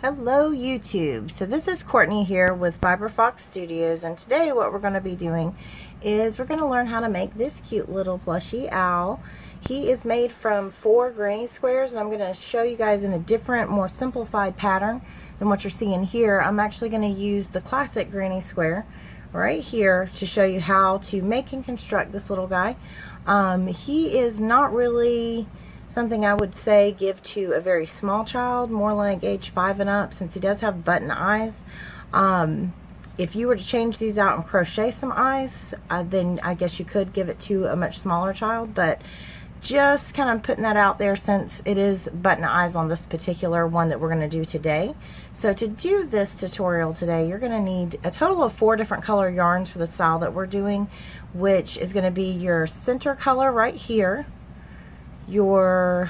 Hello YouTube. So this is Courtney here with Fox Studios, and today what we're going to be doing is we're going to learn how to make this cute little plushie owl. He is made from 4 granny squares, and I'm going to show you guys in a different, more simplified pattern than what you're seeing here. I'm actually going to use the classic granny square right here to show you how to make and construct this little guy. He is not really something I would say give to a very small child, more like age 5 and up, since he does have button eyes. If you were to change these out and crochet some eyes, then I guess you could give it to a much smaller child, but just kind of putting that out there since it is button eyes on this particular one that we're going to do today. So to do this tutorial today, you're going to need a total of 4 different color yarns for the style that we're doing, which is going to be your center color right here, your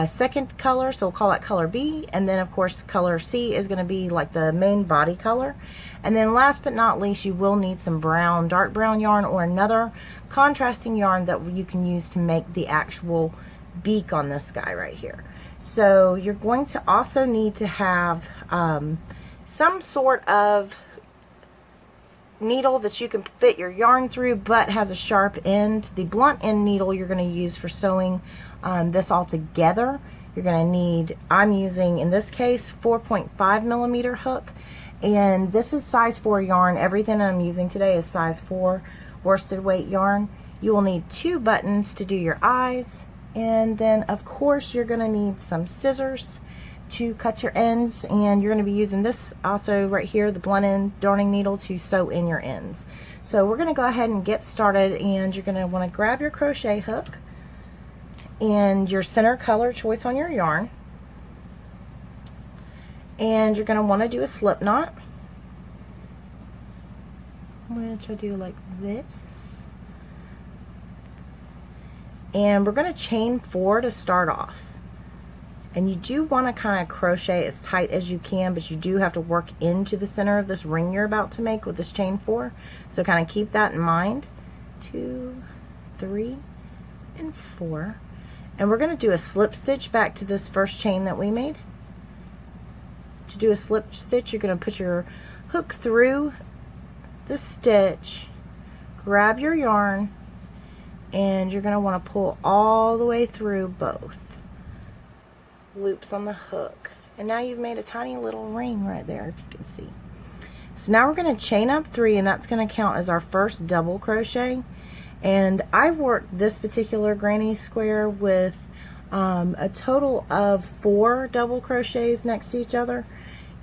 second color, so we'll call it color B, and then of course color C is going to be like the main body color. And then last but not least, you will need some brown, dark brown yarn or another contrasting yarn that you can use to make the actual beak on this guy right here. So you're going to also need to have some sort of needle that you can fit your yarn through but has a sharp end. The blunt end needle you're going to use for sewing this all together. You're going to need, I'm using in this case 4.5 millimeter hook, and this is size 4 yarn. Everything I'm using today is size 4 worsted weight yarn. You will need 2 buttons to do your eyes, and then of course you're going to need some scissors to cut your ends, and you're going to be using this also right here, the blunt end darning needle, to sew in your ends. So we're going to go ahead and get started, and you're going to want to grab your crochet hook and your center color choice on your yarn, and you're going to want to do a slip knot, which I do like this, and we're going to chain 4 to start off. And you do want to kind of crochet as tight as you can, but you do have to work into the center of this ring you're about to make with this chain 4. So kind of keep that in mind. 2, 3, and 4. And we're going to do a slip stitch back to this first chain that we made. To do a slip stitch, you're going to put your hook through the stitch, grab your yarn, and you're going to want to pull all the way through both loops on the hook, and now you've made a tiny little ring right there, if you can see. So now we're going to chain up 3, and that's going to count as our first double crochet. And I worked this particular granny square with a total of 4 double crochets next to each other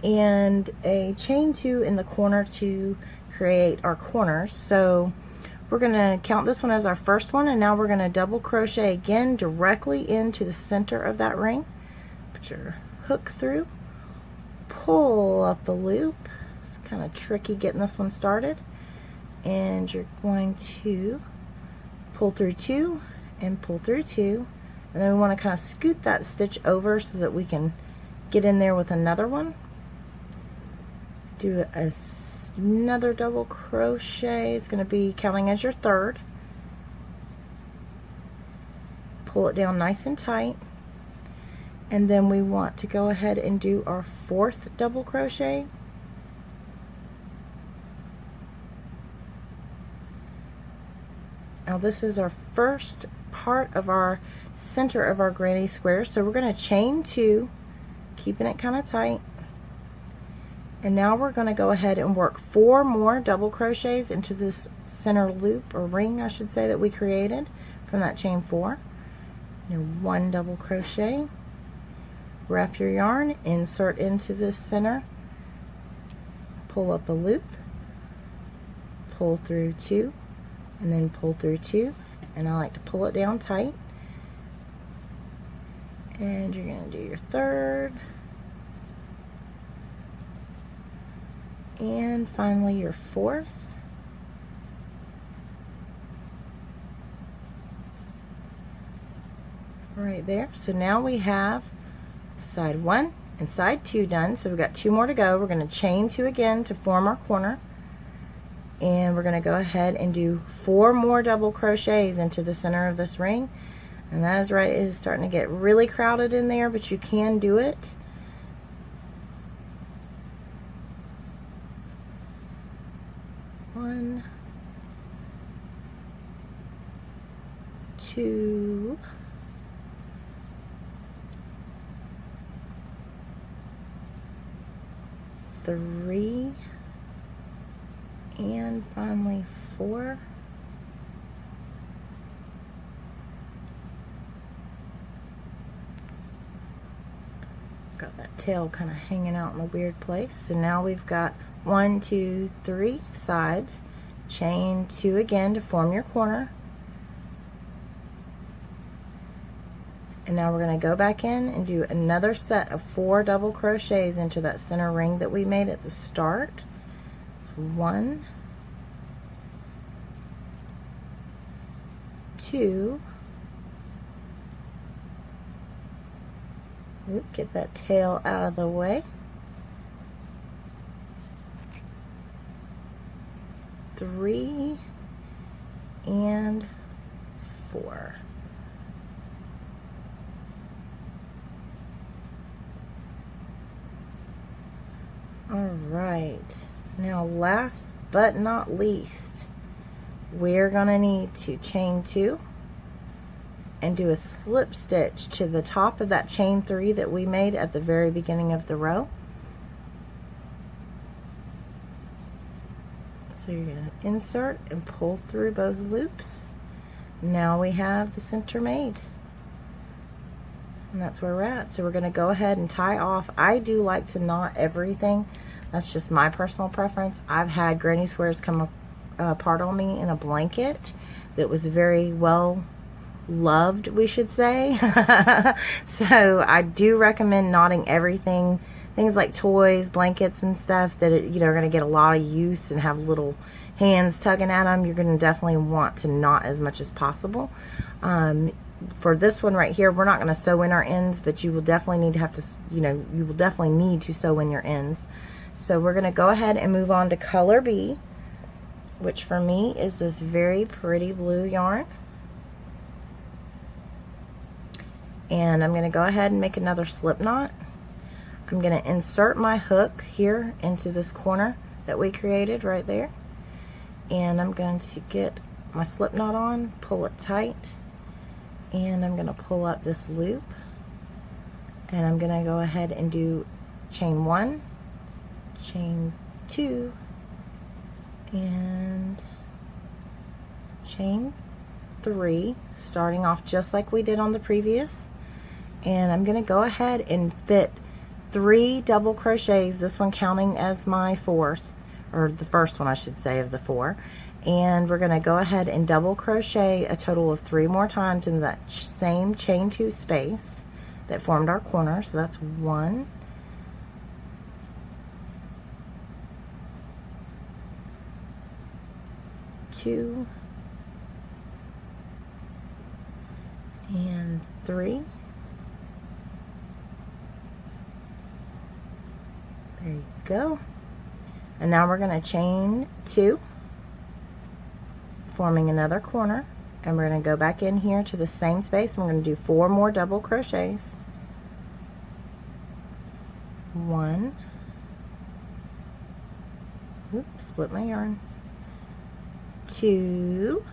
and a chain 2 in the corner to create our corners. So we're going to count this one as our first one, and now we're going to double crochet again directly into the center of that ring. Put your hook through, pull up a loop. It's kind of tricky getting this one started, and you're going to pull through 2 and pull through 2, and then we want to kind of scoot that stitch over so that we can get in there with another one. Do another double crochet. It's going to be counting as your third. Pull it down nice and tight. And then we want to go ahead and do our 4th double crochet. Now this is our first part of our center of our granny square, so we're going to chain 2, keeping it kind of tight. And now we're going to go ahead and work 4 more double crochets into this center loop, or ring I should say, that we created from that chain 4. And 1 double crochet. Wrap your yarn, insert into this center, pull up a loop, pull through 2, and then pull through 2, and I like to pull it down tight. And you're going to do your 3rd, and finally your 4th. Right there. So now we have side 1 and side 2 done, so we've got 2 more to go. We're going to chain 2 again to form our corner, and we're going to go ahead and do 4 more double crochets into the center of this ring. And that is right, it is starting to get really crowded in there, but you can do it. 1, 2, 3, and finally 4. Got that tail kind of hanging out in a weird place. So now we've got 1, 2, 3 sides. Chain 2 again to form your corner. And now we're going to go back in and do another set of 4 double crochets into that center ring that we made at the start. So 1, 2, get that tail out of the way, 3, and 4. Alright, now last but not least, we're going to need to chain 2 and do a slip stitch to the top of that chain 3 that we made at the very beginning of the row. So you're going to insert and pull through both loops. Now we have the center made. And that's where we're at. So we're going to go ahead and tie off. I do like to knot everything. That's just my personal preference. I've had granny squares come apart on me in a blanket that was very well loved, we should say. So I do recommend knotting everything. Things like toys, blankets, and stuff that are going to get a lot of use and have little hands tugging at them. You're going to definitely want to knot as much as possible. For this one right here, we're not going to sew in our ends, but you will definitely need to have to, you will definitely need to sew in your ends. So we're going to go ahead and move on to color B, which for me is this very pretty blue yarn. And I'm going to go ahead and make another slip knot. I'm going to insert my hook here into this corner that we created right there. And I'm going to get my slip knot on, pull it tight, and I'm going to pull up this loop. And I'm going to go ahead and do chain 1, chain 2, and chain 3, starting off just like we did on the previous. And I'm going to go ahead and fit 3 double crochets, this one counting as my 4th, or the first one I should say of the 4. And we're going to go ahead and double crochet a total of 3 more times in that same chain 2 space that formed our corner. So that's 1, 2, and 3. There you go. And now we're going to chain 2, forming another corner, and we're going to go back in here to the same space, and we're going to do 4 more double crochets. 1, oops, split my yarn, 2,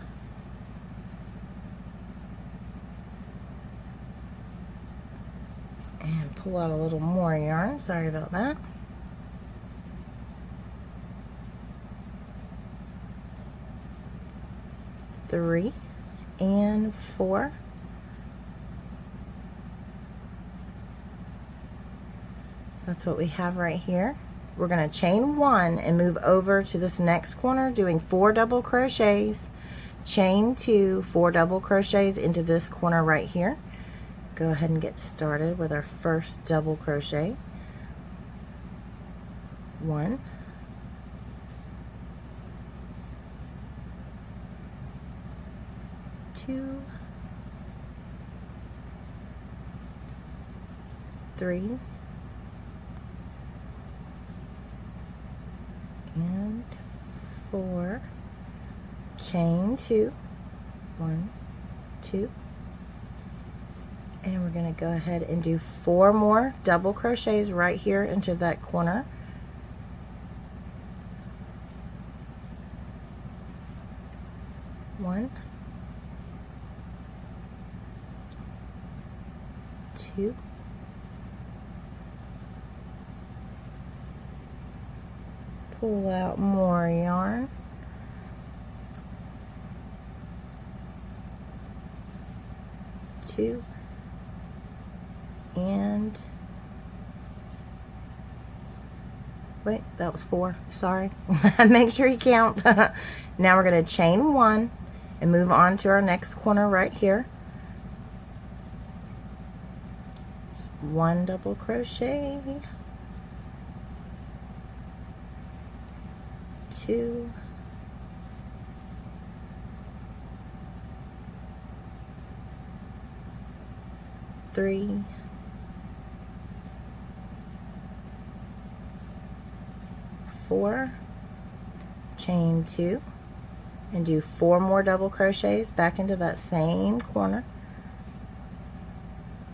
and pull out a little more yarn, sorry about that. 3 and 4. So that's what we have right here. We're going to chain 1 and move over to this next corner, doing 4 double crochets, chain 2, 4 double crochets into this corner right here. Go ahead and get started with our first double crochet. 1, 2, 3, and 4, chain 2, 1, 2, and we're going to go ahead and do 4 more double crochets right here into that corner. 1, 2, pull out more yarn, 2, and wait, that was 4, sorry. Make sure you count. Now we're going to chain 1 and move on to our next corner right here. It's 1 double crochet, 2, 3, 4, chain 2, and do 4 more double crochets back into that same corner.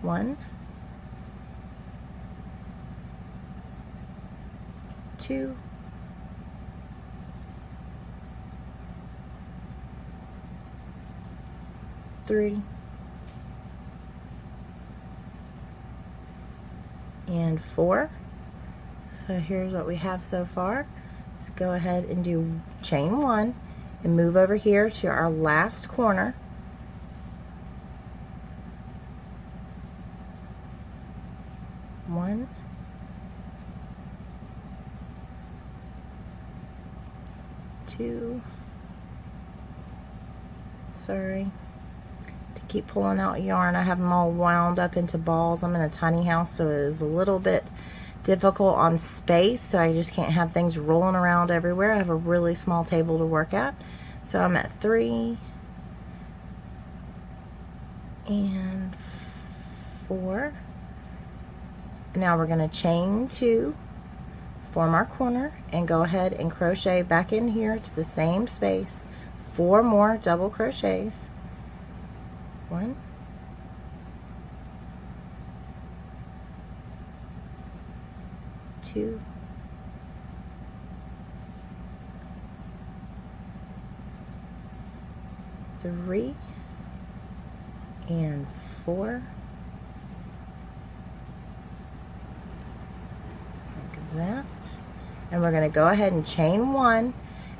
1, 2, 3, and 4. So here's what we have so far. Let's go ahead and do chain 1 and move over here to our last corner. One, 2, sorry, to keep pulling out yarn. I have them all wound up into balls. I'm in a tiny house, so it is a little bit difficult on space, so I just can't have things rolling around everywhere. I have a really small table to work at. So I'm at 3 and 4. Now we're going to chain 2, form our corner, and go ahead and crochet back in here to the same space. 4 more double crochets. 1, 2, 3, and 4. Like that. And we're going to go ahead and chain 1,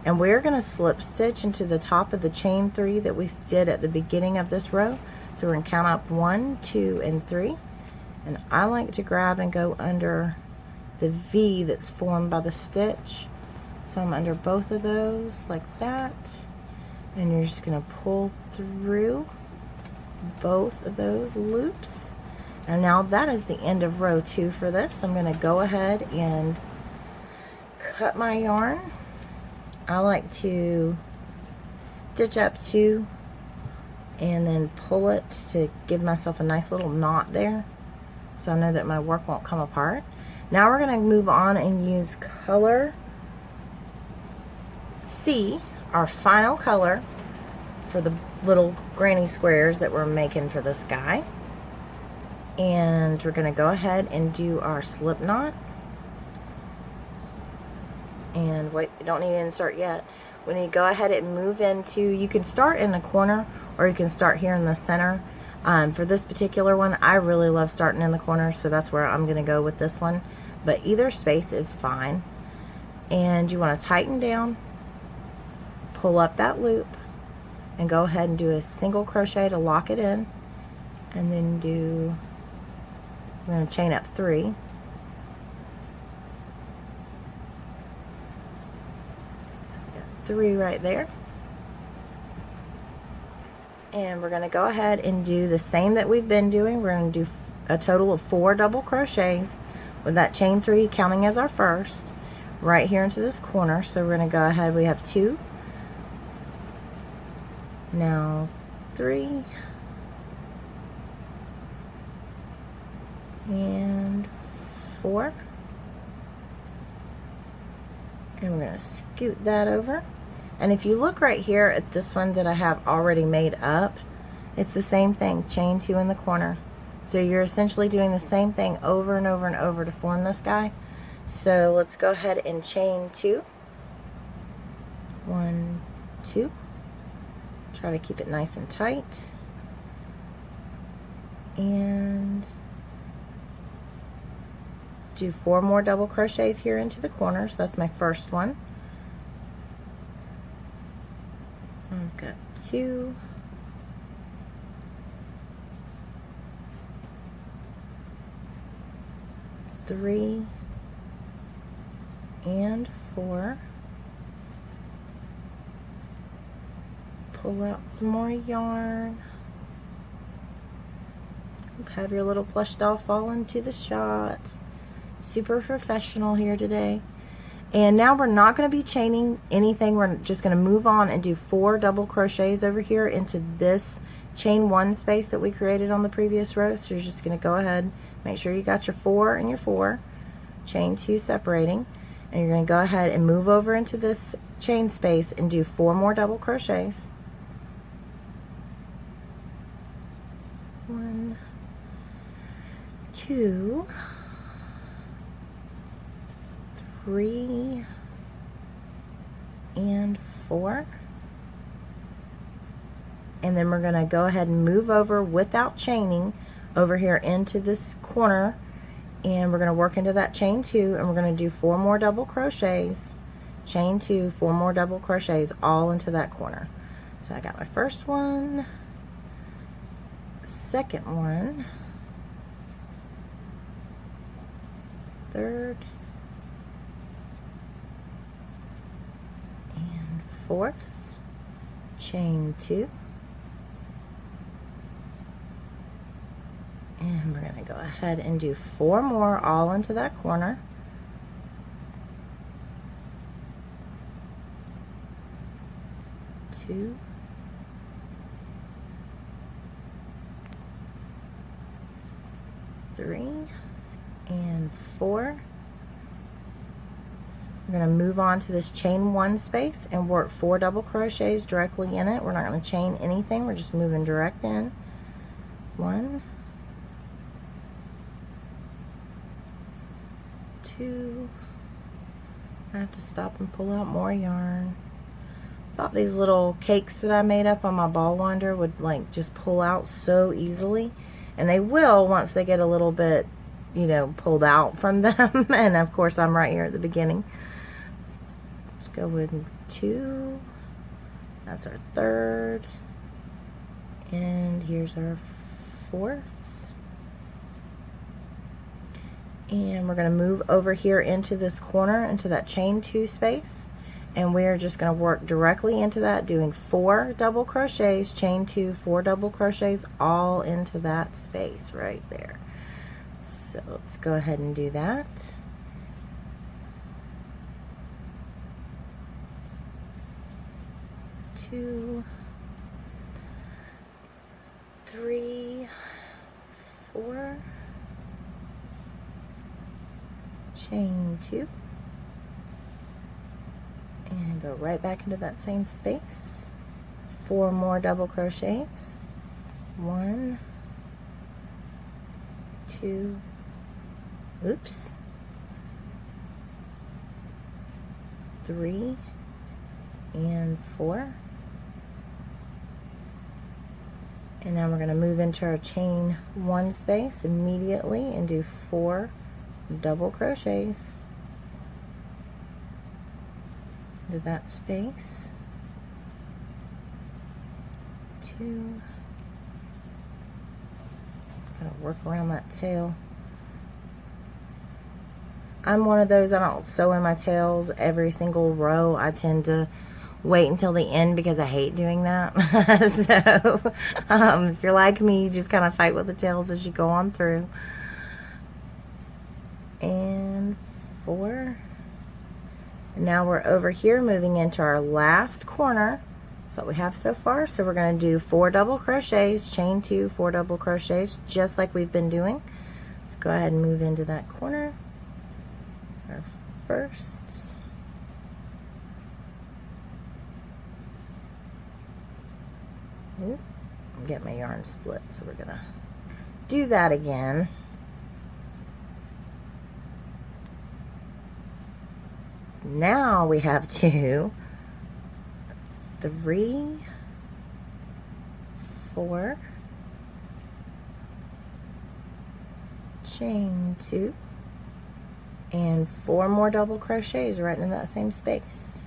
and we're going to slip stitch into the top of the chain 3 that we did at the beginning of this row. So we're going to count up 1, 2, and 3. And I like to grab and go under the V that's formed by the stitch. So I'm under both of those like that, and you're just going to pull through both of those loops. And now that is the end of row 2 for this. I'm going to go ahead and cut my yarn. I like to stitch up 2 and then pull it to give myself a nice little knot there, so I know that my work won't come apart. Now we're going to move on and use color C, our final color, for the little granny squares that we're making for this guy. And we're going to go ahead and do our slip knot. And wait, we don't need to insert yet. We need to go ahead and move into, you can start in the corner or you can start here in the center. For this particular one, I really love starting in the corner, so that's where I'm going to go with this one. But either space is fine. And you want to tighten down, pull up that loop, and go ahead and do a single crochet to lock it in. And then we're going to chain up 3. So we got 3 right there. And we're going to go ahead and do the same that we've been doing. We're going to do a total of 4 double crochets with that chain 3 counting as our first right here into this corner. So we're going to go ahead, we have 2, now 3, and 4, and we're going to scoot that over. And if you look right here at this one that I have already made up, it's the same thing, chain 2 in the corner. So you're essentially doing the same thing over and over and over to form this guy. So let's go ahead and chain 2. 1, 2. Try to keep it nice and tight. And do 4 more double crochets here into the corner. So that's my first one. I've got 2, 3, and 4. Pull out some more yarn. Have your little plush doll fall into the shot. Super professional here today. And now we're not going to be chaining anything. We're just going to move on and do 4 double crochets over here into this chain 1 space that we created on the previous row. So you're just going to go ahead, make sure you got your 4 and your 4, chain 2 separating, and you're going to go ahead and move over into this chain space and do 4 more double crochets. 1, 2, 3, and 4. And then we're going to go ahead and move over without chaining over here into this corner, and we're going to work into that chain 2, and we're going to do 4 more double crochets, chain 2, 4 more double crochets all into that corner. So I got my first one, second one, third, and fourth, chain 2, and we're going to go ahead and do 4 more all into that corner. 2, 3, and 4. We're going to move on to this chain 1 space and work 4 double crochets directly in it. We're not going to chain anything, we're just moving direct in. 1, 2. I have to stop and pull out more yarn. Thought these little cakes that I made up on my ball winder would like just pull out so easily, and they will once they get a little bit, you know, pulled out from them. And of course I'm right here at the beginning. Let's go with 2. That's our third, and here's our 4th. And we're going to move over here into this corner, into that chain 2 space, and we're just going to work directly into that, doing 4 double crochets, chain 2, 4 double crochets all into that space right there. So let's go ahead and do that. Two, 3, 4, chain 2, and go right back into that same space. 4 more double crochets. 1, 2, oops, 3, and 4. And now we're going to move into our chain 1 space immediately and do 4 double crochets into that space. 2. Gotta work around that tail. I'm one of those, I don't sew in my tails every single row. I tend to wait until the end because I hate doing that. So if you're like me, you just kind of fight with the tails as you go on through. And 4. And now we're over here moving into our last corner. That's what we have so far. So we're going to do 4 double crochets, chain 2, 4 double crochets, just like we've been doing. Let's go ahead and move into that corner. It's our first. Ooh, I'm getting my yarn split, so we're going to do that again. Now we have 2, 3, 4, chain 2, and 4 more double crochets right in that same space.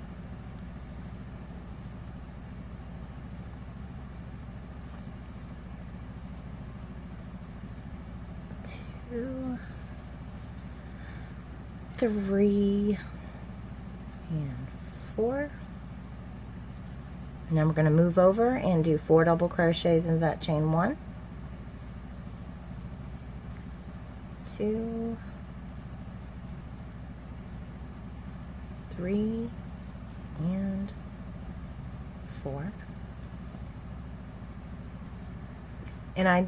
2, 3, and 4. And then we're going to move over and do 4 double crochets into that chain 1, 2, 3, and 4. And I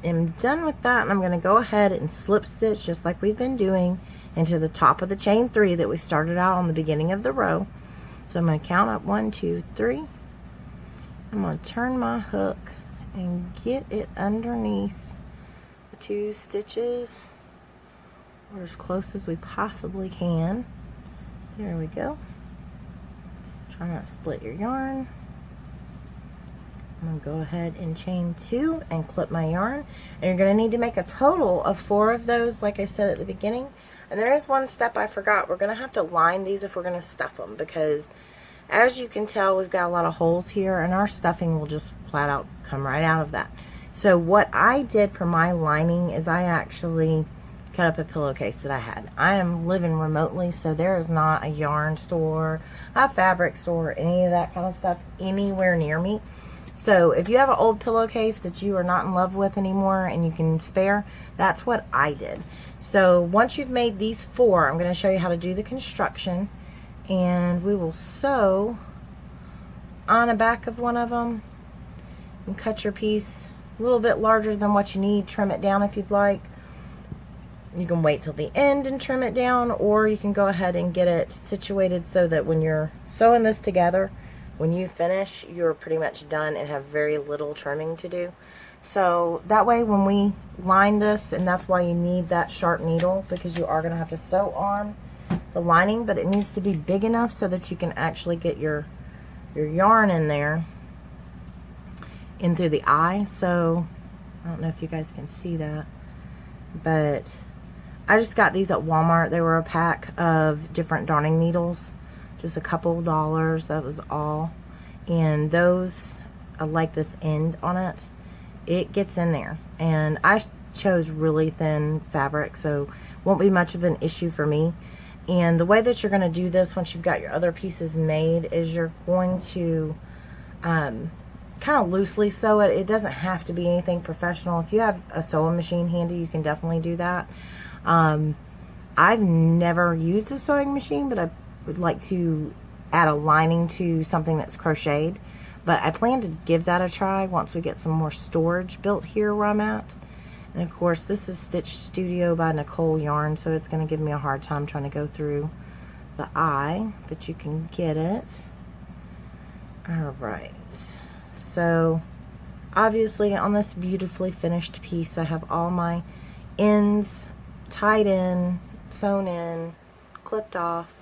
am done with that, and I'm going to go ahead and slip stitch just like we've been doing into the top of the chain 3 that we started out on the beginning of the row. So I'm going to count up 1, 2, 3. I'm going to turn my hook and get it underneath the 2 stitches, or as close as we possibly can. There we go. Try not to split your yarn. I'm going to go ahead and chain 2 and clip my yarn. And you're going to need to make a total of 4 of those, like I said at the beginning. And there is one step I forgot. We're going to have to line these if we're going to stuff them, because as you can tell, we've got a lot of holes here, and our stuffing will just flat out come right out of that. So what I did for my lining is I actually cut up a pillowcase that I had. I am living remotely, so there is not a yarn store, a fabric store, any of that kind of stuff anywhere near me. So if you have an old pillowcase that you are not in love with anymore and you can spare, that's what I did. So once you've made these 4, I'm going to show you how to do the construction, and we will sew on the back of one of them and cut your piece a little bit larger than what you need. Trim it down if you'd like. You can wait till the end and trim it down, or you can go ahead and get it situated so that when you're sewing this together, when you finish, you're pretty much done and have very little trimming to do. So that way when we line this, and that's why you need that sharp needle, because you are going to have to sew on the lining, but it needs to be big enough so that you can actually get your yarn in there, in through the eye. So I don't know if you guys can see that, but I just got these at Walmart. They were a pack of different darning needles, just a couple dollars, that was all. And those, I like this end on it. It gets in there, and I chose really thin fabric, so won't be much of an issue for me. And the way that you're going to do this once you've got your other pieces made is you're going to kind of loosely sew it. It doesn't have to be anything professional. If you have a sewing machine handy, you can definitely do that. I've never used a sewing machine, but I would like to add a lining to something that's crocheted. But I plan to give that a try once we get some more storage built here where I'm at. And of course, this is Stitch Studio by Nicole Yarn, so it's going to give me a hard time trying to go through the eye, but you can get it. Alright, so obviously on this beautifully finished piece, I have all my ends tied in, sewn in, clipped off.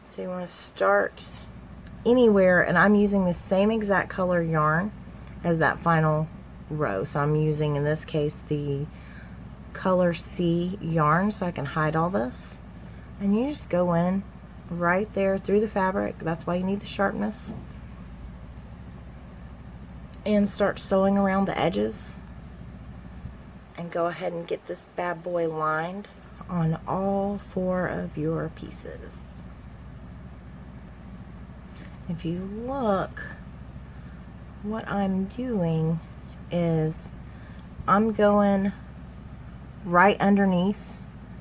So you want to start anywhere, and I'm using the same exact color yarn as that final row. So I'm using, in this case, the color C yarn, so I can hide all this. And you just go in right there through the fabric. That's why you need the sharpness. And start sewing around the edges. And go ahead and get this bad boy lined on all 4 of your pieces. If you look, what I'm doing is I'm going right underneath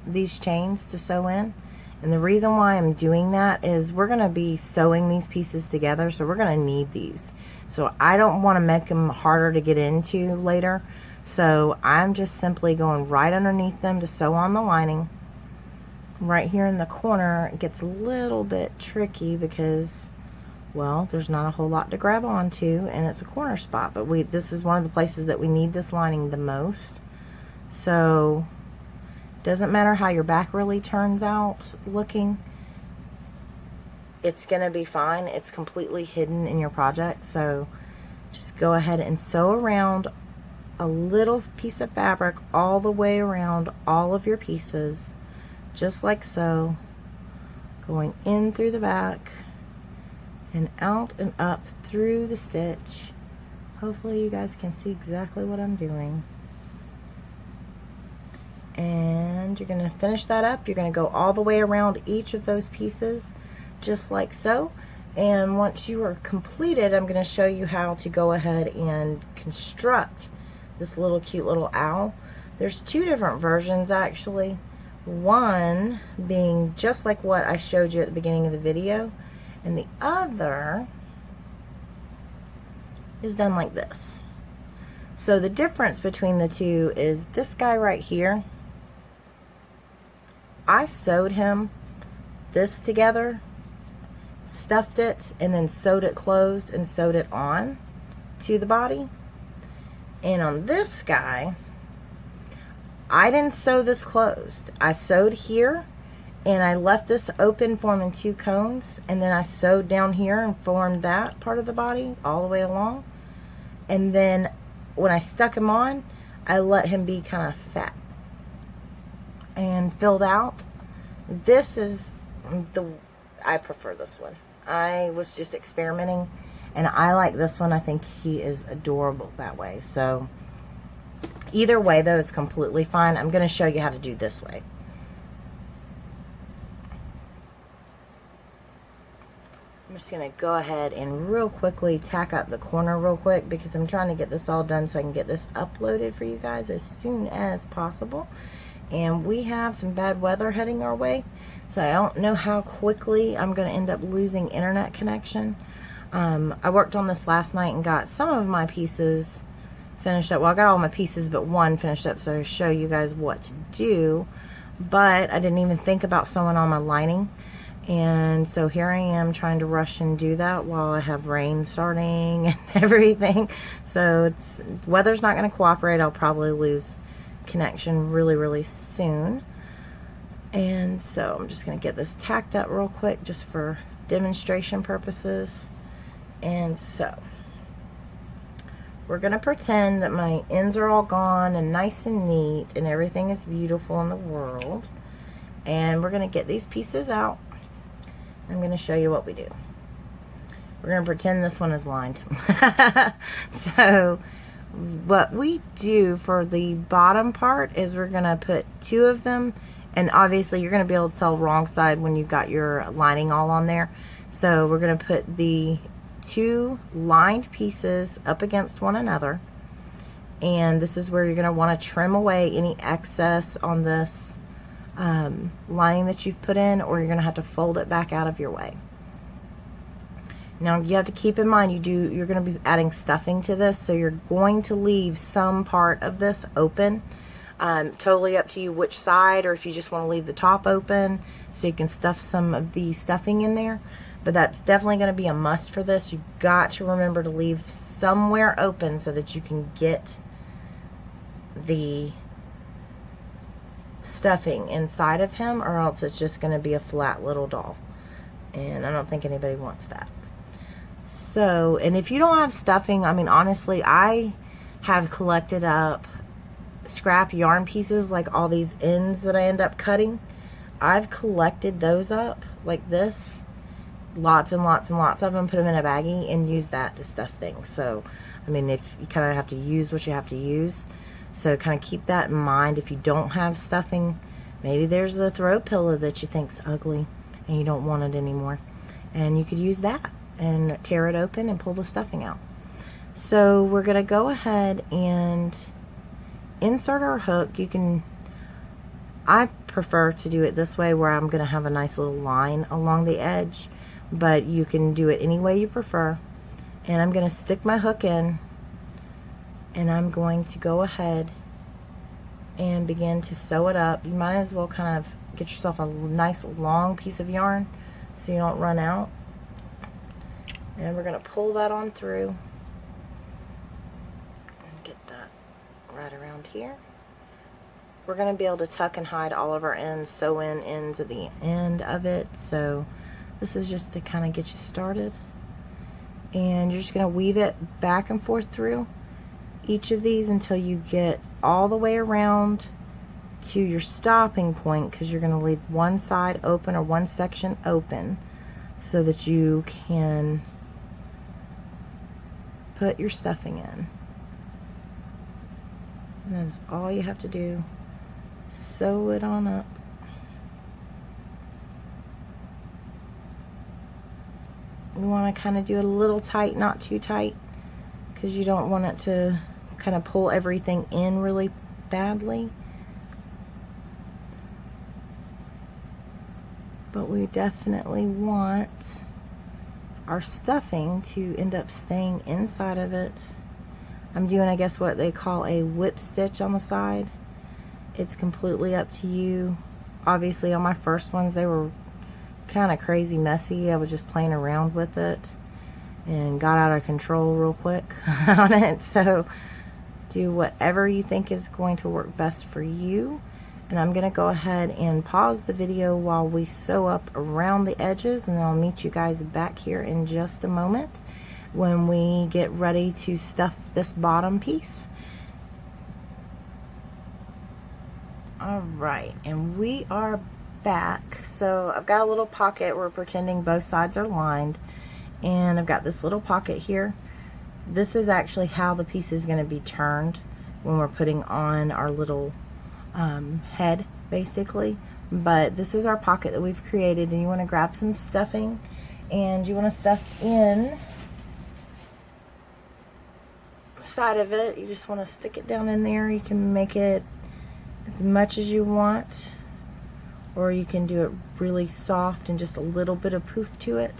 these chains to sew in. And the reason why I'm doing that is we're going to be sewing these pieces together, so we're going to need these. So I don't want to make them harder to get into later. So I'm just simply going right underneath them to sew on the lining. Right here in the corner, it gets a little bit tricky because, well, there's not a whole lot to grab onto, and it's a corner spot, but this is one of the places that we need this lining the most. So doesn't matter how your back really turns out looking, it's gonna be fine. It's completely hidden in your project, so just just go ahead and sew around a little piece of fabric all the way around all of your pieces, just like so, going in through the back and out and up through the stitch. Hopefully you guys can see exactly what I'm doing. And you're going to finish that up. You're going to go all the way around each of those pieces, just like so. And once you are completed, I'm going to show you how to go ahead and construct this little cute little owl. There's two different versions actually. One being just like what I showed you at the beginning of the video, and the other is done like this. So the difference between the two is this guy right here, I sewed him this together, stuffed it, and then sewed it closed and sewed it on to the body. And on this guy, I didn't sew this closed. I sewed here and I left this open, forming two cones, and then I sewed down here and formed that part of the body all the way along. And then when I stuck him on, I let him be kind of fat and filled out. This is I prefer this one. I was just experimenting and I like this one. I think he is adorable that way. So either way though is completely fine. I'm going to show you how to do this way. I'm just going to go ahead and real quickly tack up the corner real quick because I'm trying to get this all done so I can get this uploaded for you guys as soon as possible. And we have some bad weather heading our way, so I don't know how quickly I'm going to end up losing internet connection. I worked on this last night and got some of my pieces finished up. Well, I got all my pieces but one finished up, so I'll show you guys what to do. But I didn't even think about sewing on my lining. And so here I am trying to rush and do that while I have rain starting and everything. So weather's not going to cooperate. I'll probably lose connection really soon. And so I'm just going to get this tacked up real quick just for demonstration purposes. And so we're going to pretend that my ends are all gone and nice and neat and everything is beautiful in the world. And we're going to get these pieces out. I'm going to show you what we do. We're going to pretend this one is lined. So what we do for the bottom part is we're going to put two of them, and obviously you're going to be able to tell wrong side when you've got your lining all on there. So we're going to put the two lined pieces up against one another, and this is where you're going to want to trim away any excess on this lining that you've put in, or you're going to have to fold it back out of your way. Now you have to keep in mind you're going to be adding stuffing to this, so you're going to leave some part of this open. Totally up to you which side, or if you just want to leave the top open so you can stuff some of the stuffing in there. But that's definitely going to be a must for this. You've got to remember to leave somewhere open so that you can get the stuffing inside of him, or else it's just going to be a flat little doll, and I don't think anybody wants that. So, and if you don't have stuffing, I mean honestly, I have collected up scrap yarn pieces, like all these ends that I end up cutting. I've collected those up like this, lots and lots and lots of them, put them in a baggie and use that to stuff things. So I mean, if you kind of have to use what you have to use, so kind of keep that in mind. If you don't have stuffing, maybe there's a throw pillow that you think's ugly and you don't want it anymore, and you could use that and tear it open and pull the stuffing out. So we're going to go ahead and insert our hook. I prefer to do it this way, where I'm going to have a nice little line along the edge, but you can do it any way you prefer. And I'm going to stick my hook in, and I'm going to go ahead and begin to sew it up. You might as well kind of get yourself a nice long piece of yarn so you don't run out. And we're going to pull that on through and get that right around here. We're going to be able to tuck and hide all of our ends, sew in ends at the end of it. So this is just to kind of get you started. and you're just going to weave it back and forth through each of these until you get all the way around to your stopping point, because you're going to leave one side open or one section open so that you can put your stuffing in. And that is all you have to do. Sew it on up. You want to kind of do it a little tight, not too tight, because you don't want it to kind of pull everything in really badly. But we definitely want our stuffing to end up staying inside of it. I'm doing, I guess, what they call a whip stitch on the side. It's completely up to you. Obviously, on my first ones, they were kind of crazy messy. I was just playing around with it and got out of control real quick on it. So do whatever you think is going to work best for you. And I'm going to go ahead and pause the video while we sew up around the edges, and then I'll meet you guys back here in just a moment when we get ready to stuff this bottom piece. Alright, and we are back. So I've got a little pocket. We're pretending both sides are lined, and I've got this little pocket here. This is actually how the piece is going to be turned when we're putting on our little head, basically. But this is our pocket that we've created, and you want to grab some stuffing, and you want to stuff in side of it. You just want to stick it down in there. You can make it as much as you want, or you can do it really soft and just a little bit of poof to it,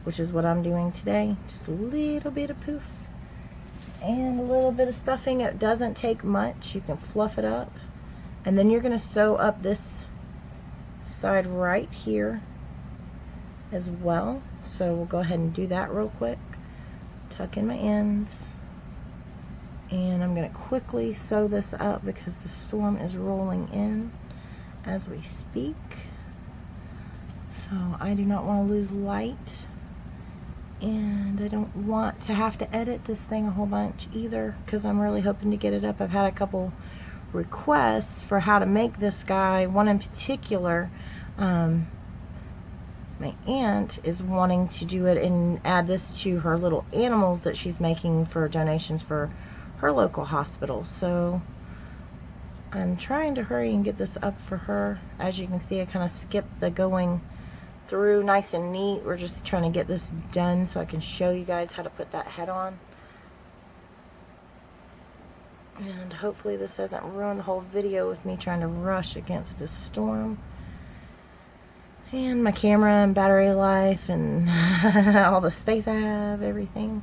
which is what I'm doing today. Just a little bit of poof and a little bit of stuffing. It doesn't take much. You can fluff it up, and then you're going to sew up this side right here as well. So we'll go ahead and do that real quick. Tuck in my ends, and I'm going to quickly sew this up because the storm is rolling in as we speak. So I do not want to lose light, and I don't want to have to edit this thing a whole bunch either, because I'm really hoping to get it up. I've had a couple requests for how to make this guy. One in particular, my aunt is wanting to do it and add this to her little animals that she's making for donations for her local hospital. So I'm trying to hurry and get this up for her. As you can see, I kind of skipped the going through nice and neat. We're just trying to get this done so I can show you guys how to put that head on. And hopefully this doesn't ruin the whole video with me trying to rush against this storm. And my camera and battery life and all the space I have, everything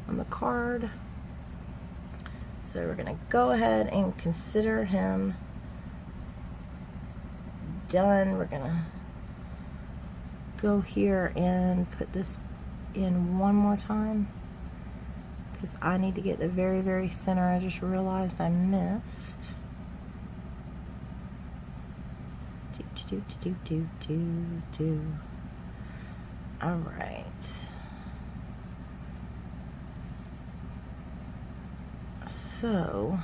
on the card. So we're going to go ahead and consider him done. We're going to go here and put this in one more time, because I need to get the very, very center. I just realized I missed. All right. So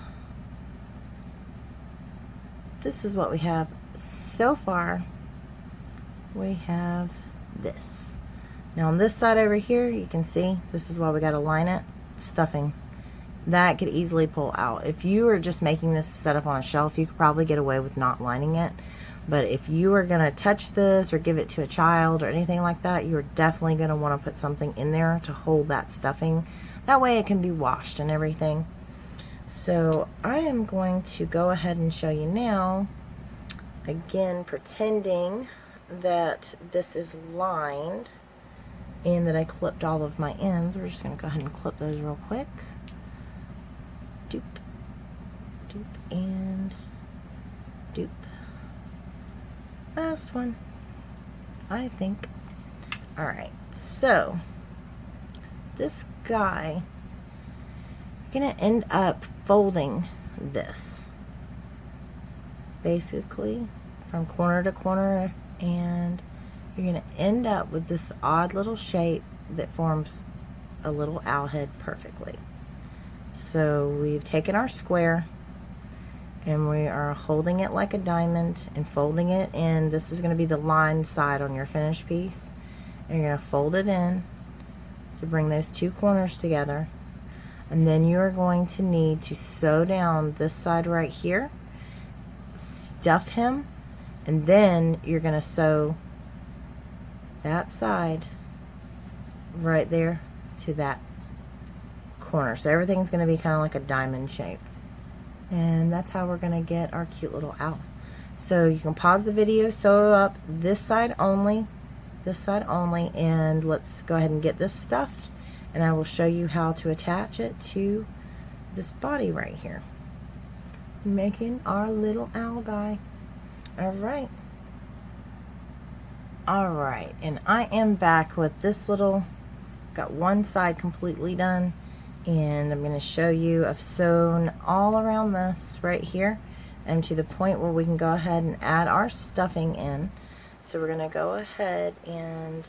this is what we have so far. We have this. Now on this side over here, you can see this is why we got to line it. Stuffing that could easily pull out. If you are just making this set up on a shelf, you could probably get away with not lining it. But if you are going to touch this or give it to a child or anything like that, you're definitely going to want to put something in there to hold that stuffing. That way it can be washed and everything. So I am going to go ahead and show you now, again pretending that this is lined and that I clipped all of my ends. We're just going to go ahead and clip those real quick. Doop, doop, and doop. Last one, I think. Alright, so this guy, you're going to end up folding this basically from corner to corner, and you're going to end up with this odd little shape that forms a little owl head perfectly. So we've taken our square and we are holding it like a diamond and folding it in. This is going to be the lined side on your finished piece. And you're going to fold it in to bring those two corners together. And then you're going to need to sew down this side right here, stuff him, and then you're going to sew that side right there to that corner. So everything's going to be kind of like a diamond shape. And that's how we're going to get our cute little owl. So you can pause the video, sew up this side only, and let's go ahead and get this stuffed, and I will show you how to attach it to this body right here. Making our little owl guy. Alright, and I am back with this little, got one side completely done, and I'm going to show you, I've sewn all around this right here and to the point where we can go ahead and add our stuffing in. So we're going to go ahead and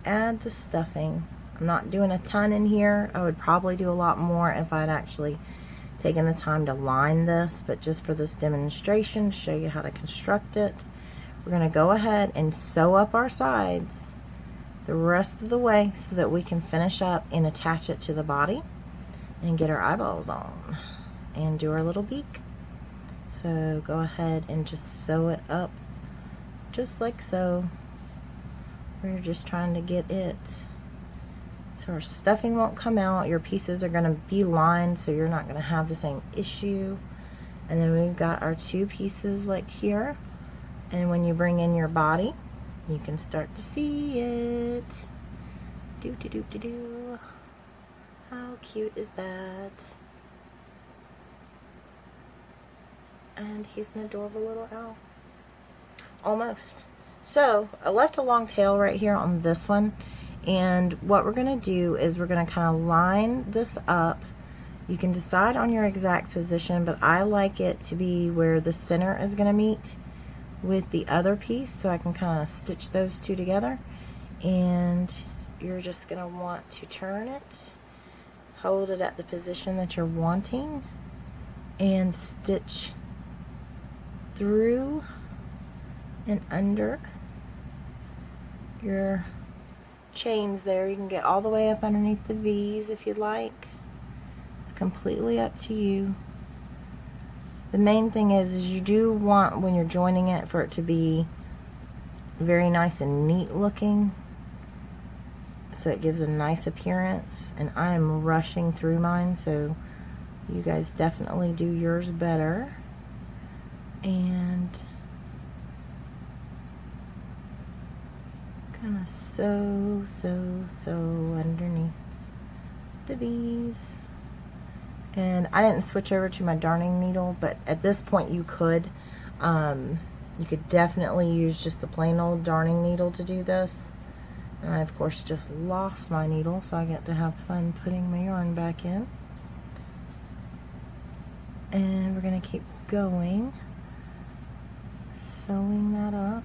add the stuffing. I'm not doing a ton in here. I would probably do a lot more if I'd actually taken the time to line this, but just for this demonstration, show you how to construct it, we're going to go ahead and sew up our sides the rest of the way so that we can finish up and attach it to the body and get our eyeballs on and do our little beak. So go ahead and just sew it up just like so. We're just trying to get it so our stuffing won't come out. Your pieces are going to be lined, so you're not going to have the same issue. And then we've got our two pieces like here, and when you bring in your body, you can start to see it. Do do do do do. How cute is that? And he's an adorable little owl. Almost. So I left a long tail right here on this one, and what we're going to do is we're going to kind of line this up. You can decide on your exact position, but I like it to be where the center is going to meet with the other piece, so I can kind of stitch those two together. And you're just going to want to turn it, hold it at the position that you're wanting, and stitch through and under your chains there. You can get all the way up underneath the V's if you'd like. It's completely up to you. The main thing is you do want, when you're joining it, for it to be very nice and neat looking, so it gives a nice appearance. And I am rushing through mine, so you guys definitely do yours better. And kind of sew underneath the V's. And I didn't switch over to my darning needle, but at this point you could definitely use just the plain old darning needle to do this. And I of course just lost my needle, so I get to have fun putting my yarn back in. And we're going to keep going, sewing that up.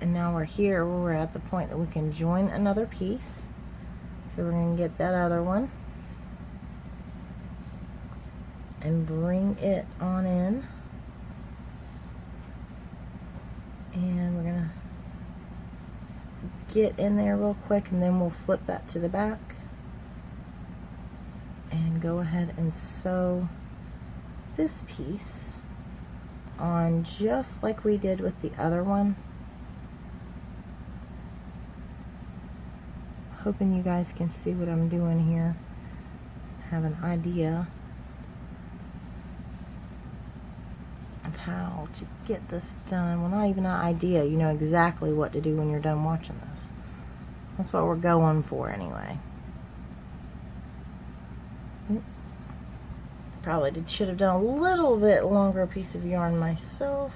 And now we're here where we're at the point that we can join another piece. So we're going to get that other one and bring it on in. And we're going to get in there real quick, and then we'll flip that to the back and go ahead and sew this piece on just like we did with the other one. Hoping you guys can see what I'm doing here, have an idea of how to get this done. Well, not even an idea, you know exactly what to do when you're done watching this. That's what we're going for anyway. Probably should have done a little bit longer piece of yarn myself.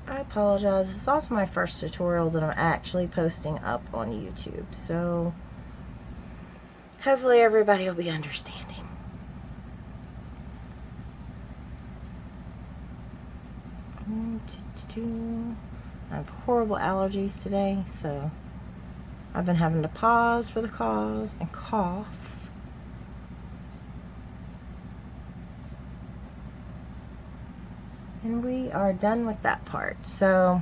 I apologize. It's also my first tutorial that I'm actually posting up on YouTube, so hopefully everybody will be understanding. I have horrible allergies today, so I've been having to pause for the cause and cough. And we are done with that part. So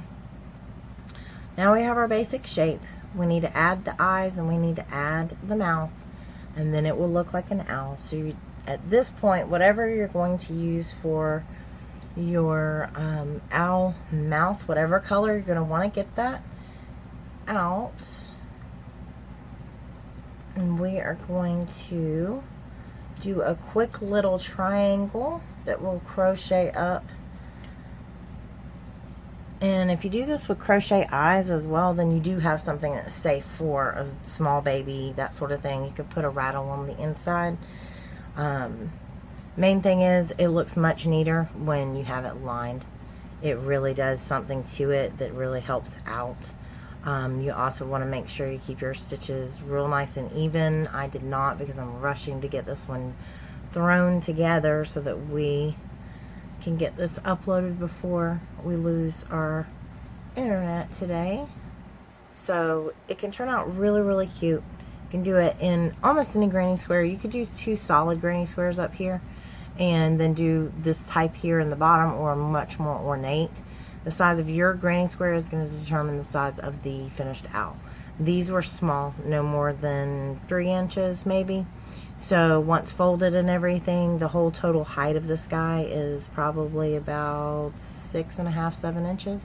now we have our basic shape. We need to add the eyes and we need to add the mouth, and then it will look like an owl. So you, at this point, whatever you're going to use for your owl mouth, whatever color, you're going to want to get that out. And we are going to do a quick little triangle that will crochet up. And if you do this with crochet eyes as well, then you do have something that's safe for a small baby, that sort of thing. You could put a rattle on the inside. Main thing is, it looks much neater when you have it lined. It really does something to it that really helps out. You also want to make sure you keep your stitches real nice and even. I did not, because I'm rushing to get this one thrown together so that we can get this uploaded before we lose our internet today. So it can turn out really, really cute. You can do it in almost any granny square. You could use 2 solid granny squares up here and then do this type here in the bottom, or much more ornate. The size of your granny square is going to determine the size of the finished owl. These were small, no more than 3 inches maybe. So once folded and everything, the whole total height of this guy is probably about 6.5, 7 inches.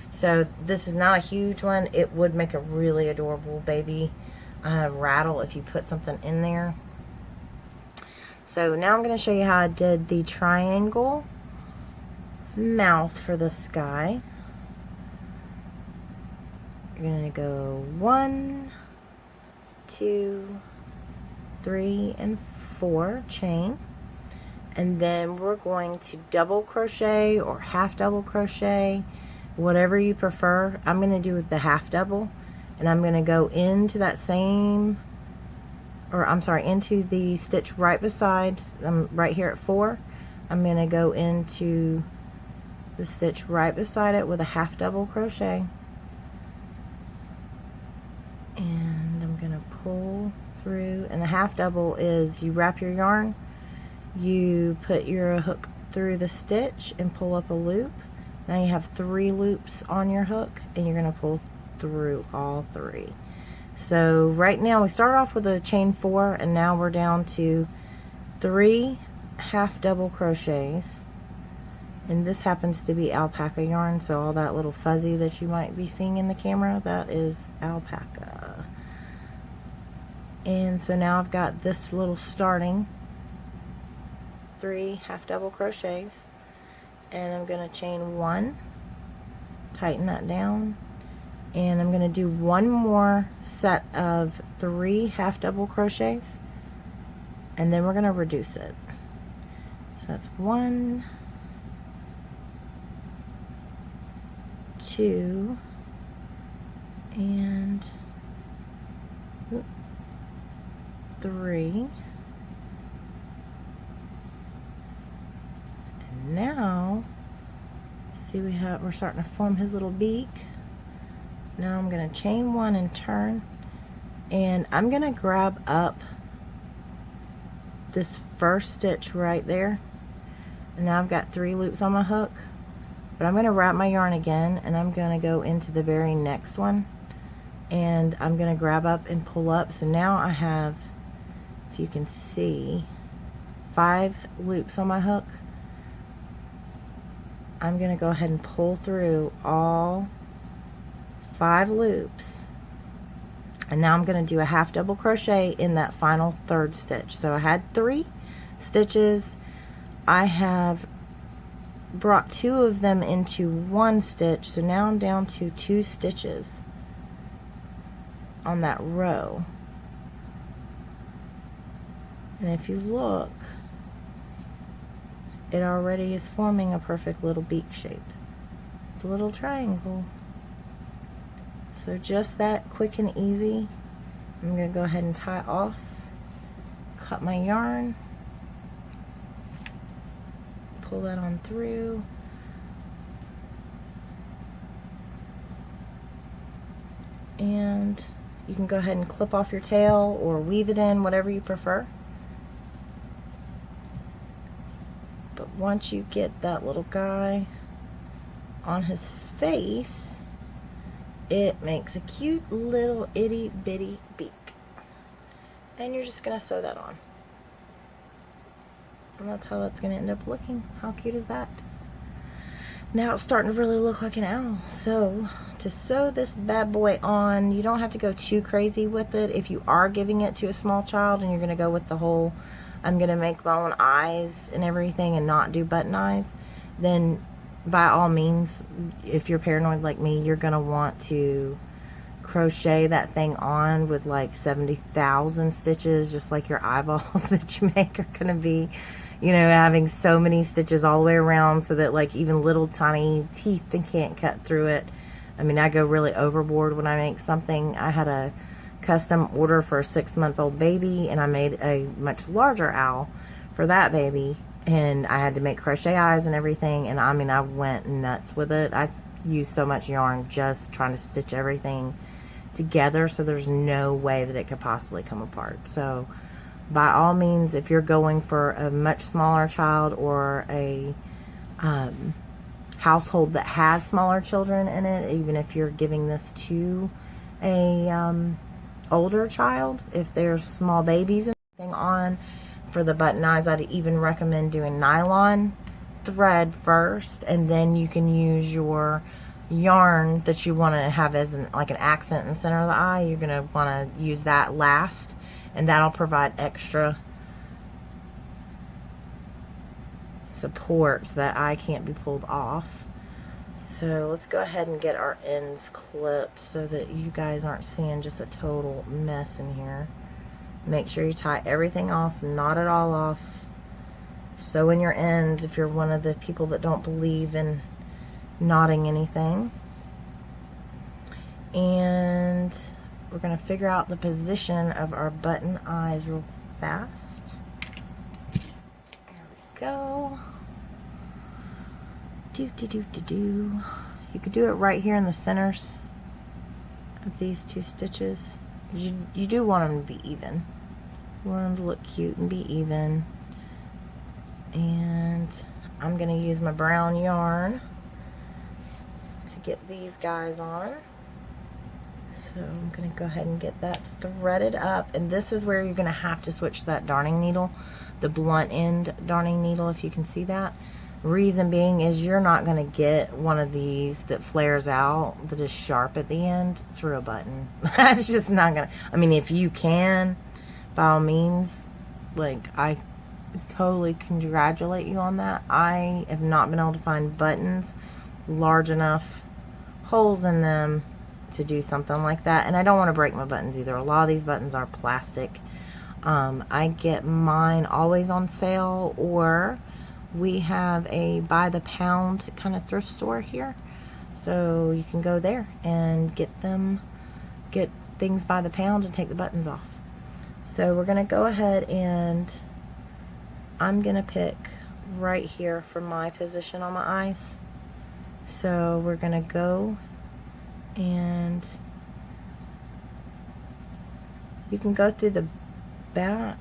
So this is not a huge one. It would make a really adorable baby rattle if you put something in there. So now I'm going to show you how I did the triangle mouth for this guy. You're going to go 1, 2, 3, and 4 chain, and then we're going to double crochet or half double crochet, whatever you prefer. I'm going to do the half double, and I'm going to go into that same, or I'm sorry, into the stitch right beside, right here at 4. I'm going to go into the stitch right beside it with a half double crochet, and I'm going to pull through. And the half double is, you wrap your yarn, you put your hook through the stitch and pull up a loop. Now you have 3 loops on your hook, and you're going to pull through all 3. So right now we start off with a chain 4, and now we're down to 3 half double crochets. And this happens to be alpaca yarn, so all that little fuzzy that you might be seeing in the camera, that is alpaca. And so now I've got this little starting 3 half double crochets, and I'm going to chain 1, tighten that down, and I'm going to do one more set of 3 half double crochets, and then we're going to reduce it. So that's 1, 2, and 3. And now, see, we're starting to form his little beak. Now I'm going to chain 1 and turn, and I'm going to grab up this first stitch right there. And now I've got 3 loops on my hook, but I'm going to wrap my yarn again, and I'm going to go into the very next one, and I'm going to grab up and pull up. So now I have, if you can see, 5 loops on my hook. I'm going to go ahead and pull through all 5 loops, and now I'm going to do a half double crochet in that final 3rd stitch. So I had 3 stitches. I have brought 2 of them into 1 stitch, so now I'm down to 2 stitches on that row. And if you look, it already is forming a perfect little beak shape. It's a little triangle. So just that quick and easy. I'm going to go ahead and tie off, cut my yarn, pull that on through, And you can go ahead and clip off your tail or weave it in, whatever you prefer. But once you get that little guy on his face, it makes a cute little itty bitty beak. And you're just going to sew that on. And that's how it's going to end up looking. How cute is that? Now it's starting to really look like an owl. So to sew this bad boy on, you don't have to go too crazy with it. If you are giving it to a small child and you're going to go with the whole, I'm going to make my own eyes and everything and not do button eyes, then by all means, if you're paranoid like me, you're going to want to crochet that thing on with like 70,000 stitches, just like your eyeballs that you make are going to be, you know, having so many stitches all the way around so that like even little tiny teeth they can't cut through it. I mean, I go really overboard when I make something. I had a custom order for a 6-month-old baby, and I made a much larger owl for that baby, and I had to make crochet eyes and everything, and I mean, I went nuts with it. I used so much yarn just trying to stitch everything together, so there's no way that it could possibly come apart. So by all means, if you're going for a much smaller child or a household that has smaller children in it, even if you're giving this to a older child, if there's small babies and everything on, for the button eyes, I'd even recommend doing nylon thread first, and then you can use your yarn that you want to have as like an accent in the center of the eye. You're going to want to use that last, and that'll provide extra support so that eye can't be pulled off. So let's go ahead and get our ends clipped so that you guys aren't seeing just a total mess in here. Make sure you tie everything off, knot it all off. Sew in your ends if you're one of the people that don't believe in knotting anything. And we're going to figure out the position of our button eyes real fast. There we go. You could do it right here in the centers of these two stitches. You do want them to be even. You want them to look cute and be even. And I'm going to use my brown yarn to get these guys on. So I'm going to go ahead and get that threaded up. And this is where you're going to have to switch to that darning needle, the blunt end darning needle, if you can see that. Reason being is you're not going to get one of these that flares out that is sharp at the end through a button. That's just not going to, I mean, if you can, by all means, like, I totally congratulate you on that. I have not been able to find buttons large enough holes in them to do something like that, and I don't want to break my buttons either. A lot of these buttons are plastic. I get mine always on sale, or we have a by the pound kind of thrift store here, so you can go there and get things by the pound and take the buttons off. So we're gonna go ahead and I'm gonna pick right here for my position on my eyes. So we're gonna go, and you can go through the back.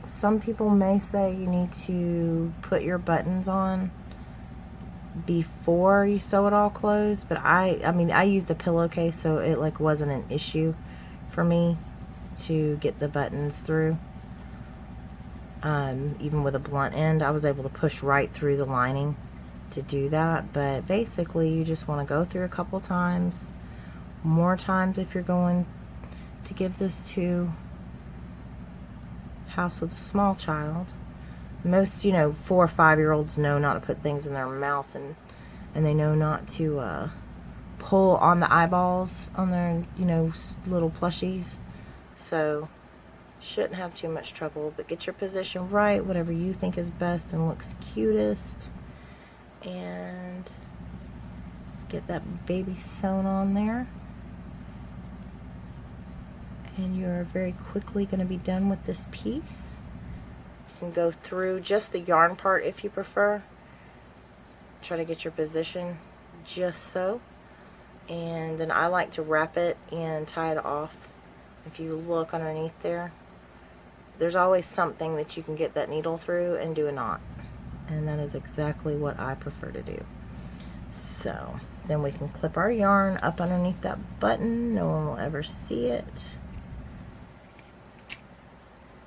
Some people may say you need to put your buttons on before you sew it all closed, but I mean, I used a pillowcase, so it like wasn't an issue for me to get the buttons through. Even with a blunt end, I was able to push right through the lining to do that. But basically, you just want to go through a couple times, more times if you're going to give this to house with a small child. Most, 4 or 5-year-olds know not to put things in their mouth, and they know not to pull on the eyeballs on their, little plushies. So shouldn't have too much trouble, but get your position right, whatever you think is best and looks cutest, and get that baby sewn on there. And you're very quickly going to be done with this piece. You can go through just the yarn part if you prefer. Try to get your position just so. And then I like to wrap it and tie it off. If you look underneath there, there's always something that you can get that needle through and do a knot. And that is exactly what I prefer to do. So then we can clip our yarn up underneath that button. No one will ever see it.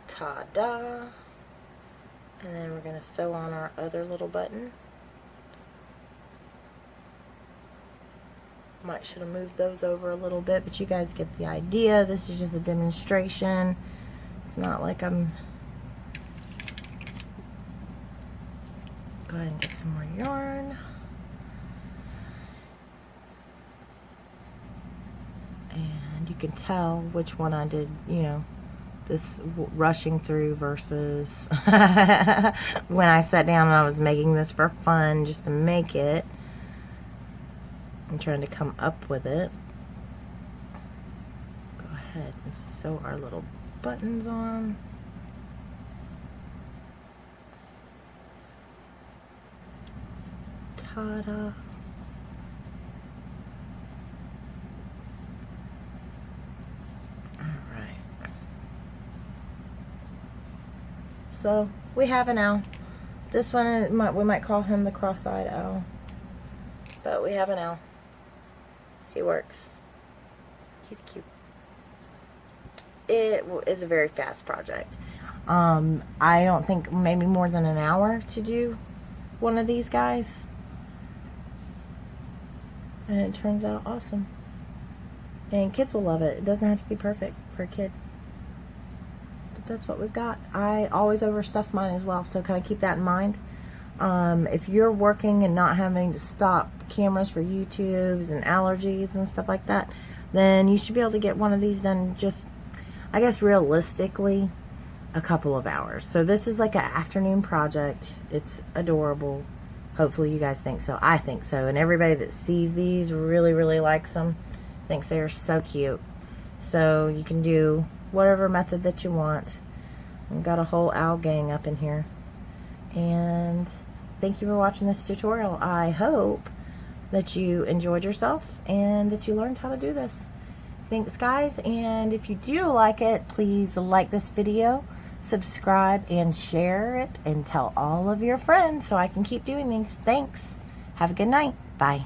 Ta-da! And then we're going to sew on our other little button. Should have moved those over a little bit, but you guys get the idea. This is just a demonstration. It's not like I'm... Go ahead and get some more yarn. And you can tell which one I did, you know, this rushing through versus when I sat down and I was making this for fun, just to make it. I'm trying to come up with it. Go ahead and sew our little buttons on. Ta-da! Alright. So, we have an owl. This one, we might call him the cross-eyed owl. But we have an owl. He works. He's cute. It is a very fast project. I don't think maybe more than an hour to do one of these guys. And it turns out awesome. And kids will love it. It doesn't have to be perfect for a kid. But that's what we've got. I always overstuff mine as well, so kind of keep that in mind. If you're working and not having to stop cameras for YouTubes and allergies and stuff like that, then you should be able to get one of these done just, I guess realistically, a couple of hours. So this is like an afternoon project. It's adorable. Hopefully you guys think so. I think so. And everybody that sees these really, really likes them. Thinks they are so cute. So you can do whatever method that you want. We've got a whole owl gang up in here. And thank you for watching this tutorial. I hope that you enjoyed yourself and that you learned how to do this. Thanks guys, and if you do like it, please like this video, subscribe and share it, and tell all of your friends so I can keep doing these. Thanks. Have a good night. Bye.